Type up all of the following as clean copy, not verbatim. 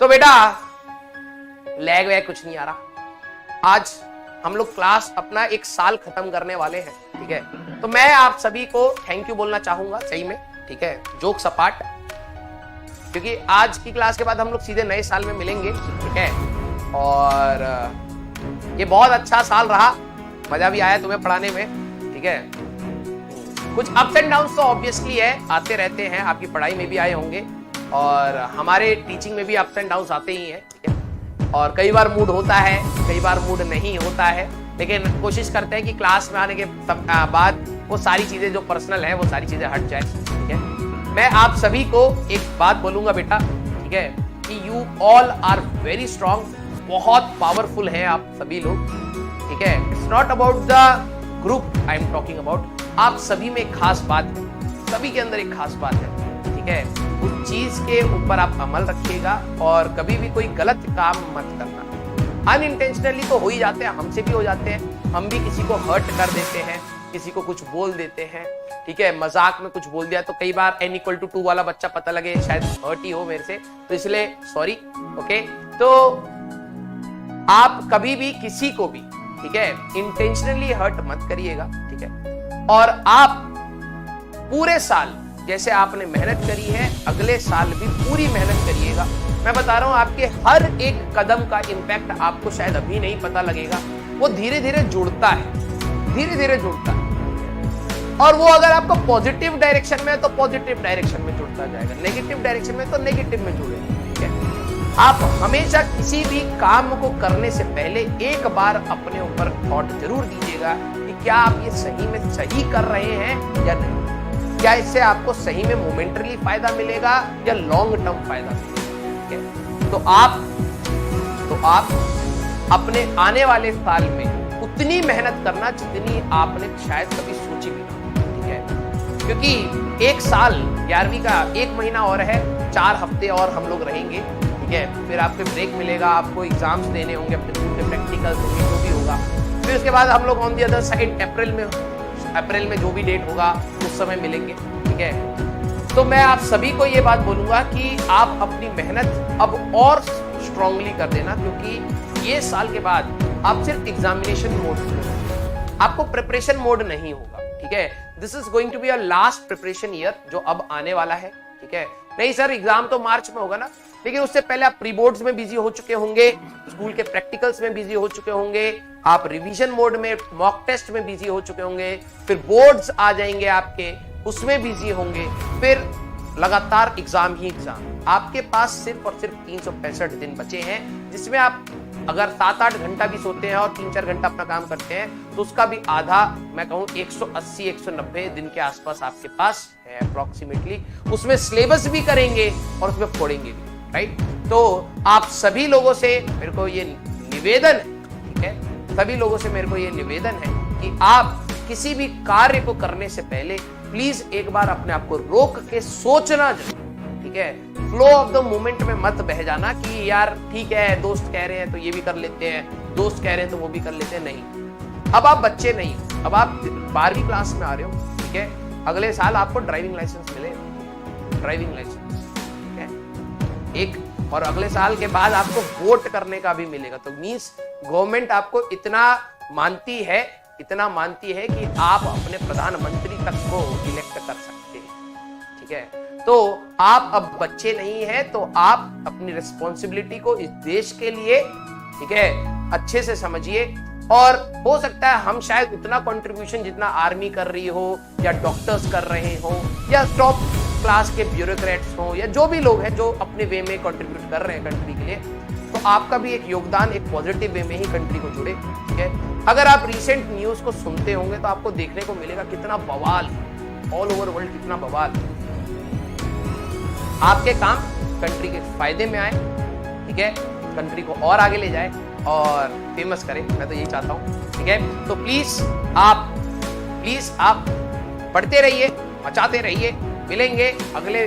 तो बेटा लैग वैग कुछ नहीं आ रहा। आज हम लोग क्लास अपना 1 साल खत्म करने वाले हैं, ठीक है। तो मैं आप सभी को थैंक यू बोलना चाहूंगा सही में, ठीक है, जोक्स अपार्ट, क्योंकि आज की क्लास के बाद हम लोग सीधे नए साल में मिलेंगे, ठीक है। और ये बहुत अच्छा साल रहा, मजा भी आया तुम्हें पढ़ाने में, ठीक है। कुछ अप्स एंड डाउन्स तो ऑब्वियसली है, आते रहते हैं, आपकी पढ़ाई में भी आए होंगे और हमारे टीचिंग में भी अप्स एंड डाउन्स आते ही हैं, ठीक है। और कई बार मूड होता है, कई बार मूड नहीं होता है, लेकिन कोशिश करते हैं कि क्लास में आने के बाद वो सारी चीजें जो पर्सनल है वो सारी चीजें हट जाए, ठीक है। मैं आप सभी को एक बात बोलूंगा बेटा, ठीक है, कि you all are very strong, बहुत पावरफुल हैं आप सभी लोग, ठीक है। It's not about the group I am talking about, आप सभी में एक खास बात है, सभी के अंदर एक खास बात है, ठीक है। उस चीज के ऊपर आप अमल रखिएगा और कभी भी कोई गलत काम मत करना। अनइंटेंशनली तो हो ही जाते हैं, हमसे भी हो जाते हैं, हम भी किसी को हर्ट कर देते हैं, किसी को कुछ बोल देते हैं, ठीक है, मजाक में कुछ बोल दिया। तो कई बार n=2 वाला बच्चा पता लगे शायद हर्ट ही हो मेरे से, तो इसलिए सॉरी, ओके। तो आप कभी भी किसी को भी, ठीक है, इंटेंशनली हर्ट मत करिएगा, ठीक है। और आप पूरे साल जैसे आपने मेहनत करी है, अगले साल भी पूरी मेहनत करिएगा। मैं बता रहा हूं, आपके हर एक कदम का इंपैक्ट आपको शायद अभी नहीं पता लगेगा, वो धीरे धीरे जुड़ता है, धीरे धीरे जुड़ता है। और वो अगर आपको पॉजिटिव डायरेक्शन में है तो पॉजिटिव डायरेक्शन में जुड़ता जाएगा, नेगेटिव डायरेक्शन में तो नेगेटिव में जुड़ेगा, ठीक है। आप हमेशा किसी भी काम को करने से पहले एक बार अपने ऊपर थॉट जरूर दीजिएगा कि क्या आप ये सही में सही कर रहे हैं या नहीं, क्या इससे आपको सही में मोमेंटरी फायदा मिलेगा या लॉन्ग टर्म फायदा मिलेगा, ठीक है। तो आप अपने आने वाले साल में उतनी मेहनत करना जितनी आपने शायद कभी सोची भी नहीं, ठीक है। क्योंकि 1 साल 11वीं का 1 महीना और है, 4 हफ्ते और हम लोग रहेंगे, ठीक है। फिर आपको ब्रेक मिलेगा, आपको एग्जाम्स देने होंगे, अपने स्कूल के प्रैक्टिकल्स होंगे, जो भी होगा। फिर उसके बाद हम लोग ऑन दी अदर साइड अप्रैल में जो भी डेट होगा उस समय मिलेंगे, ठीक है। तो मैं आप सभी को ये बात बोलूंगा कि आप अपनी मेहनत अब और स्ट्रांगली कर देना, क्योंकि ये साल के बाद आप सिर्फ एग्जामिनेशन मोड में, आपको प्रिपरेशन मोड नहीं होगा, ठीक है। This is going to be a last preparation year जो अब आने वाला है, ठीक है। नहीं सर एग्जाम तो मार्च में होगा ना, लेकिन उससे पहले आप प्री बोर्ड्स में बिजी हो चुके होंगे, स्कूल के प्रैक्टिकल्स में बिजी हो चुके होंगे, आप रिवीजन मोड में मॉक टेस्ट में बिजी हो चुके होंगे, फिर बोर्ड्स आ जाएंगे आपके, उसमें बिजी होंगे, फिर लगातार एग्जाम ही एग्जाम। आपके पास सिर्फ और सिर्फ 365 दिन बचे हैं, जिसमें आप अगर 7-8 घंटा भी सोते हैं और 3-4 घंटा अपना काम करते हैं तो उसका भी आधा, मैं कहूं 180-190 दिन के आसपास आपके पास है अप्रोक्सीमेटली। उसमें सिलेबस भी करेंगे और उसमें फोड़ेंगे भी, राइट। तो आप सभी लोगों से मेरे को ये निवेदन है, ठीक है, सभी लोगों से मेरे को ये निवेदन है कि आप किसी भी कार्य को करने से पहले प्लीज एक बार अपने आप को रोक के सोचना जरूर, ठीक है। फ्लो ऑफ द मोमेंट में मत बह जाना कि यार ठीक है दोस्त कह रहे हैं तो ये भी कर लेते हैं, दोस्त कह रहे हैं तो वो भी कर लेते हैं, नहीं। अब आप बच्चे नहीं, अब आप 12वीं क्लास में आ रहे हो, ठीक है। अगले साल आपको ड्राइविंग लाइसेंस मिले, ड्राइविंग लाइसेंस, ठीक है, एक। और अगले साल के बाद आपको वोट करने का भी मिलेगा। तो मींस गवर्नमेंट आपको इतना मानती है कि आप अपने प्रधानमंत्री तक को इलेक्ट कर सकते हैं, ठीक है। तो आप अब बच्चे नहीं हैं, तो आप अपनी रिस्पॉन्सिबिलिटी को इस देश के लिए, ठीक है, अच्छे से समझिए। और हो सकता है हम शायद उतना कंट्रीब्यूशन जितना आर्मी कर रही हो या डॉक्टर्स कर रहे हो या टॉप क्लास के ब्यूरोक्रेट्स हो या जो भी लोग हैं जो अपने वे में कंट्रीब्यूट कर रहे हैं कंट्री के लिए, तो आपका भी एक योगदान एक पॉजिटिव वे में ही कंट्री को जुड़े, ठीक है। अगर आप रिसेंट न्यूज को सुनते होंगे तो आपको देखने को मिलेगा कितना बवाल, ऑल ओवर वर्ल्ड कितना बवाल। आपके काम कंट्री के फायदे में आए, ठीक है, कंट्री को और आगे ले जाए और फेमस करें, मैं तो यही चाहता हूं, ठीक है। तो प्लीज आप पढ़ते रहिए, मचाते रहिए, मिलेंगे अगले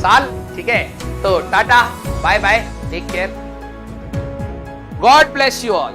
साल, ठीक है। तो tata, bye bye, take care, God bless you all.